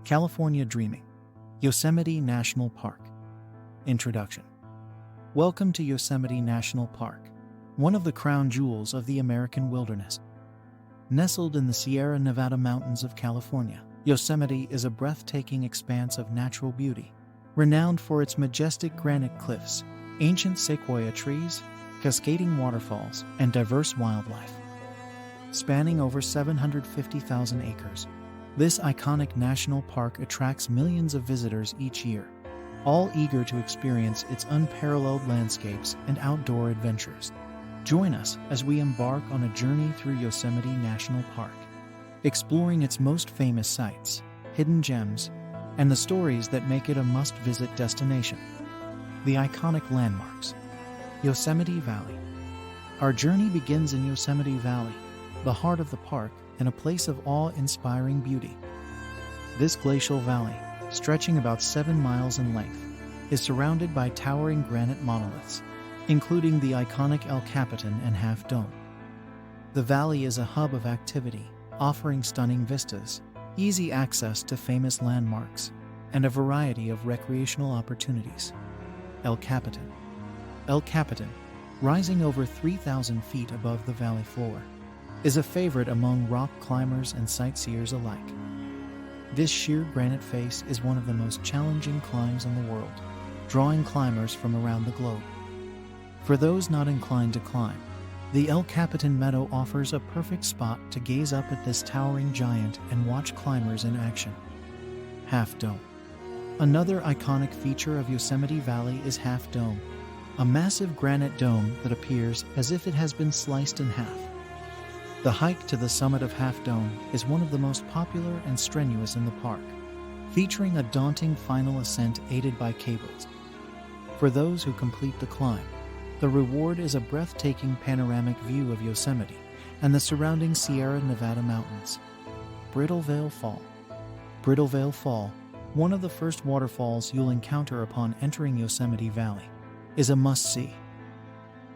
California Dreaming. Yosemite National Park. Introduction. Welcome to Yosemite National Park, one of the crown jewels of the American wilderness. Nestled in the Sierra Nevada mountains of California, Yosemite is a breathtaking expanse of natural beauty, renowned for its majestic granite cliffs, ancient sequoia trees, cascading waterfalls, and diverse wildlife. Spanning over 750,000 acres, this iconic national park attracts millions of visitors each year, all eager to experience its unparalleled landscapes and outdoor adventures. Join us as we embark on a journey through Yosemite National Park, exploring its most famous sites, hidden gems, and the stories that make it a must-visit destination. The iconic landmarks. Yosemite Valley. Our journey begins in Yosemite Valley, the heart of the park and a place of awe-inspiring beauty. This glacial valley, stretching about 7 miles in length, is surrounded by towering granite monoliths, including the iconic El Capitan and Half Dome. The valley is a hub of activity, offering stunning vistas, easy access to famous landmarks, and a variety of recreational opportunities. El Capitan. El Capitan, rising over 3,000 feet above the valley floor, is a favorite among rock climbers and sightseers alike. This sheer granite face is one of the most challenging climbs in the world, drawing climbers from around the globe. For those not inclined to climb, the El Capitan Meadow offers a perfect spot to gaze up at this towering giant and watch climbers in action. Half Dome. Another iconic feature of Yosemite Valley is Half Dome, a massive granite dome that appears as if it has been sliced in half. The hike to the summit of Half Dome is one of the most popular and strenuous in the park, featuring a daunting final ascent aided by cables. For those who complete the climb, the reward is a breathtaking panoramic view of Yosemite and the surrounding Sierra Nevada mountains. Brittlevale Fall. Brittlevale Fall, one of the first waterfalls you'll encounter upon entering Yosemite Valley, is a must-see.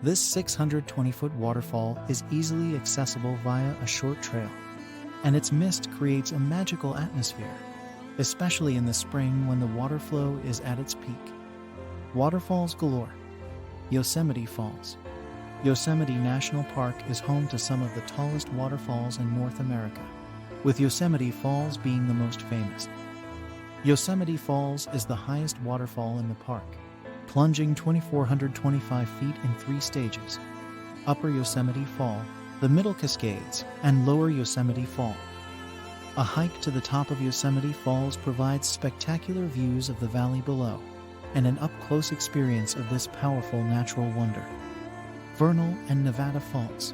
This 620-foot waterfall is easily accessible via a short trail, and its mist creates a magical atmosphere, especially in the spring when the water flow is at its peak. Waterfalls galore. Yosemite Falls. Yosemite National Park is home to some of the tallest waterfalls in North America, with Yosemite Falls being the most famous. Yosemite Falls is the highest waterfall in the park, plunging 2,425 feet in 3 stages: Upper Yosemite Fall, the Middle Cascades, and Lower Yosemite Fall. A hike to the top of Yosemite Falls provides spectacular views of the valley below and an up-close experience of this powerful natural wonder. Vernal and Nevada Falls.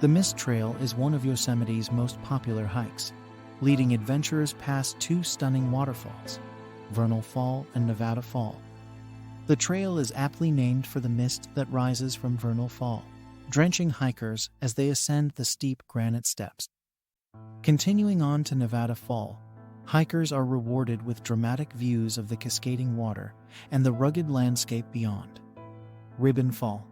The Mist Trail is one of Yosemite's most popular hikes, leading adventurers past 2 stunning waterfalls, Vernal Fall and Nevada Fall. The trail is aptly named for the mist that rises from Vernal Fall, drenching hikers as they ascend the steep granite steps. Continuing on to Nevada Fall, hikers are rewarded with dramatic views of the cascading water and the rugged landscape beyond. Ribbon Fall.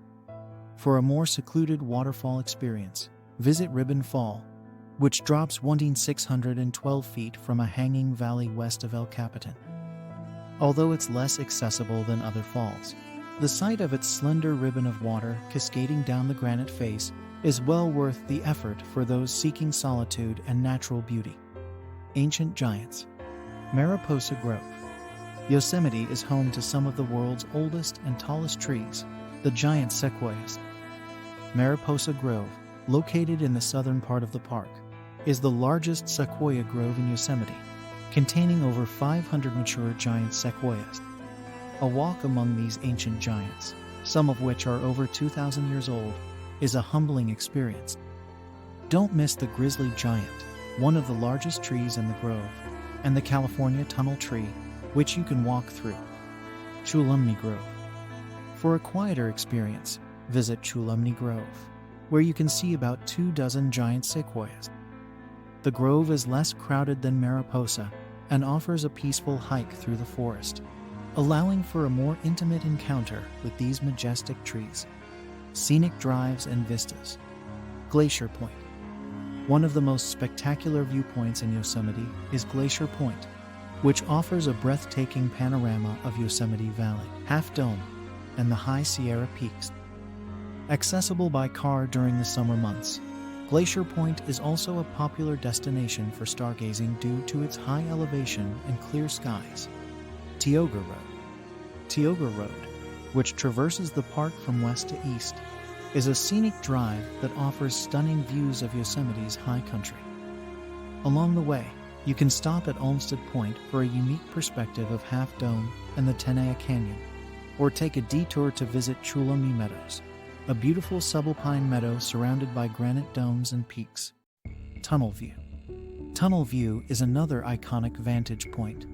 For a more secluded waterfall experience, visit Ribbon Fall, which drops 1,612 feet from a hanging valley west of El Capitan. Although it's less accessible than other falls, the sight of its slender ribbon of water cascading down the granite face is well worth the effort for those seeking solitude and natural beauty. Ancient Giants. Mariposa Grove. Yosemite is home to some of the world's oldest and tallest trees, the giant sequoias. Mariposa Grove, located in the southern part of the park, is the largest sequoia grove in Yosemite, containing over 500 mature giant sequoias. A walk among these ancient giants, some of which are over 2,000 years old, is a humbling experience. Don't miss the grizzly giant, one of the largest trees in the grove, and the California tunnel tree, which you can walk through. Tuolumne Grove. For a quieter experience, visit Tuolumne Grove, where you can see about 24 giant sequoias. The grove is less crowded than Mariposa and offers a peaceful hike through the forest, allowing for a more intimate encounter with these majestic trees. Scenic drives and vistas. Glacier Point. One of the most spectacular viewpoints in Yosemite is Glacier Point, which offers a breathtaking panorama of Yosemite Valley, Half Dome, and the High Sierra Peaks. Accessible by car during the summer months, Glacier Point is also a popular destination for stargazing due to its high elevation and clear skies. Tioga Road, which traverses the park from west to east, is a scenic drive that offers stunning views of Yosemite's high country. Along the way, you can stop at Olmsted Point for a unique perspective of Half Dome and the Tenaya Canyon, or take a detour to visit Chulami Meadows, a beautiful subalpine meadow surrounded by granite domes and peaks. Tunnel View is another iconic vantage point,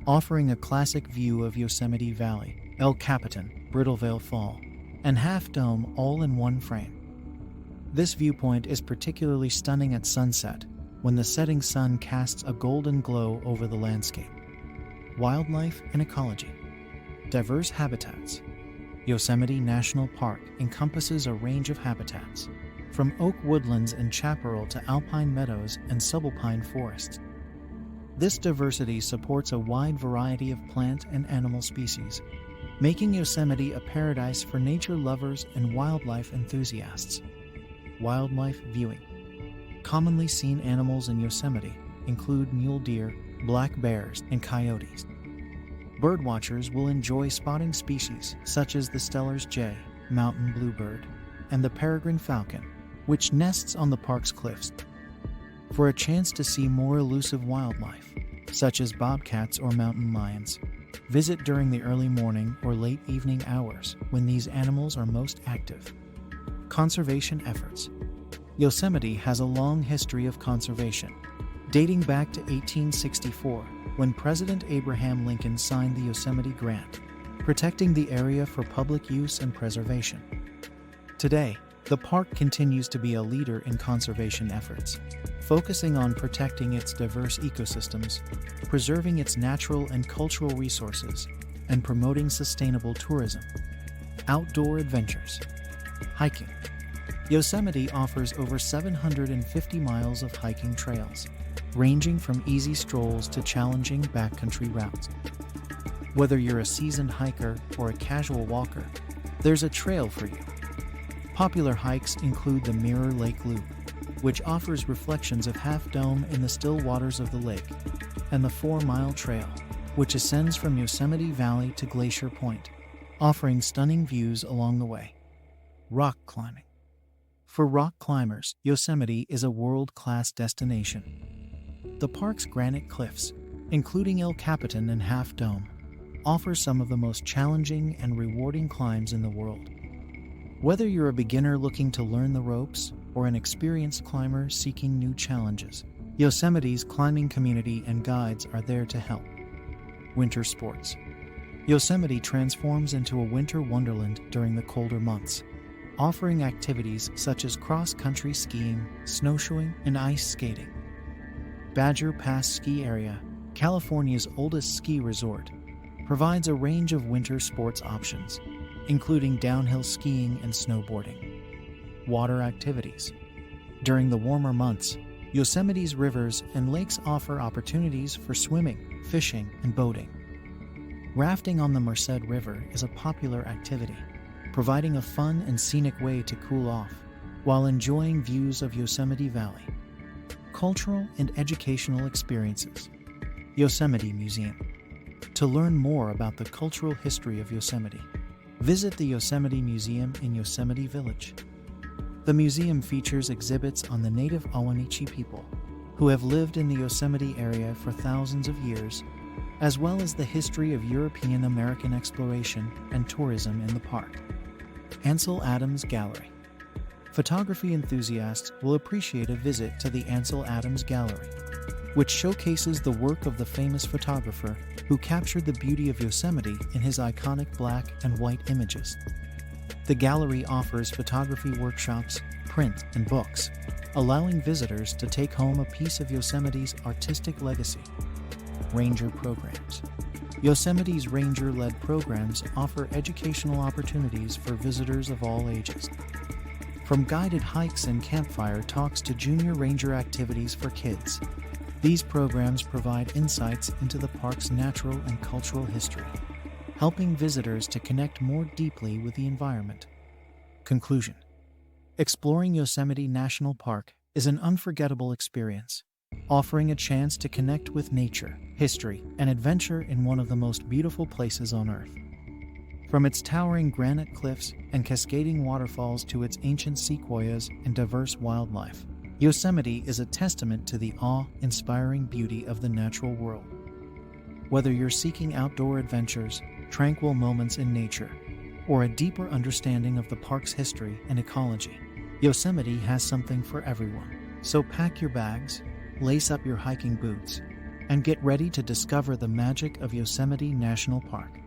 offering a classic view of Yosemite Valley, El Capitan, Brittlevale Fall, and Half Dome all in one frame. This viewpoint is particularly stunning at sunset, when the setting sun casts a golden glow over the landscape. Wildlife and ecology. Diverse habitats. Yosemite National Park encompasses a range of habitats, from oak woodlands and chaparral to alpine meadows and subalpine forests. This diversity supports a wide variety of plant and animal species, making Yosemite a paradise for nature lovers and wildlife enthusiasts. Wildlife viewing. Commonly seen animals in Yosemite include mule deer, black bears, and coyotes. Birdwatchers will enjoy spotting species such as the Steller's jay, mountain bluebird, and the peregrine falcon, which nests on the park's cliffs. For a chance to see more elusive wildlife, such as bobcats or mountain lions, visit during the early morning or late evening hours when these animals are most active. Conservation efforts. Yosemite has a long history of conservation, dating back to 1864, when President Abraham Lincoln signed the Yosemite Grant, protecting the area for public use and preservation. Today, the park continues to be a leader in conservation efforts, focusing on protecting its diverse ecosystems, preserving its natural and cultural resources, and promoting sustainable tourism. Outdoor adventures. Hiking. Yosemite offers over 750 miles of hiking trails, ranging from easy strolls to challenging backcountry routes. Whether you're a seasoned hiker or a casual walker, there's a trail for you. Popular hikes include the Mirror Lake Loop, which offers reflections of Half Dome in the still waters of the lake, and the 4-mile trail, which ascends from Yosemite Valley to Glacier Point, offering stunning views along the way. Rock climbing. For rock climbers, Yosemite is a world-class destination. The park's granite cliffs, including El Capitan and Half Dome, offer some of the most challenging and rewarding climbs in the world. Whether you're a beginner looking to learn the ropes or an experienced climber seeking new challenges, Yosemite's climbing community and guides are there to help. Winter sports. Yosemite transforms into a winter wonderland during the colder months, offering activities such as cross-country skiing, snowshoeing, and ice skating. Badger Pass Ski Area, California's oldest ski resort, provides a range of winter sports options, including downhill skiing and snowboarding. Water activities. During the warmer months, Yosemite's rivers and lakes offer opportunities for swimming, fishing, and boating. Rafting on the Merced River is a popular activity, providing a fun and scenic way to cool off while enjoying views of Yosemite Valley. Cultural and educational experiences. Yosemite Museum. To learn more about the cultural history of Yosemite, visit the Yosemite Museum in Yosemite Village. The museum features exhibits on the native Awanichi people, who have lived in the Yosemite area for thousands of years, as well as the history of European American exploration and tourism in the park. Ansel Adams Gallery. Photography enthusiasts will appreciate a visit to the Ansel Adams Gallery, which showcases the work of the famous photographer who captured the beauty of Yosemite in his iconic black and white images. The gallery offers photography workshops, print, and books, allowing visitors to take home a piece of Yosemite's artistic legacy. Ranger programs. Yosemite's ranger-led programs offer educational opportunities for visitors of all ages. From guided hikes and campfire talks to junior ranger activities for kids, These programs provide insights into the park's natural and cultural history, helping visitors to connect more deeply with the environment. Conclusion: exploring Yosemite National Park is an unforgettable experience, offering a chance to connect with nature, history, and adventure in one of the most beautiful places on Earth. From its towering granite cliffs and cascading waterfalls to its ancient sequoias and diverse wildlife, Yosemite is a testament to the awe-inspiring beauty of the natural world. Whether you're seeking outdoor adventures, tranquil moments in nature, or a deeper understanding of the park's history and ecology, Yosemite has something for everyone. So pack your bags, lace up your hiking boots, and get ready to discover the magic of Yosemite National Park.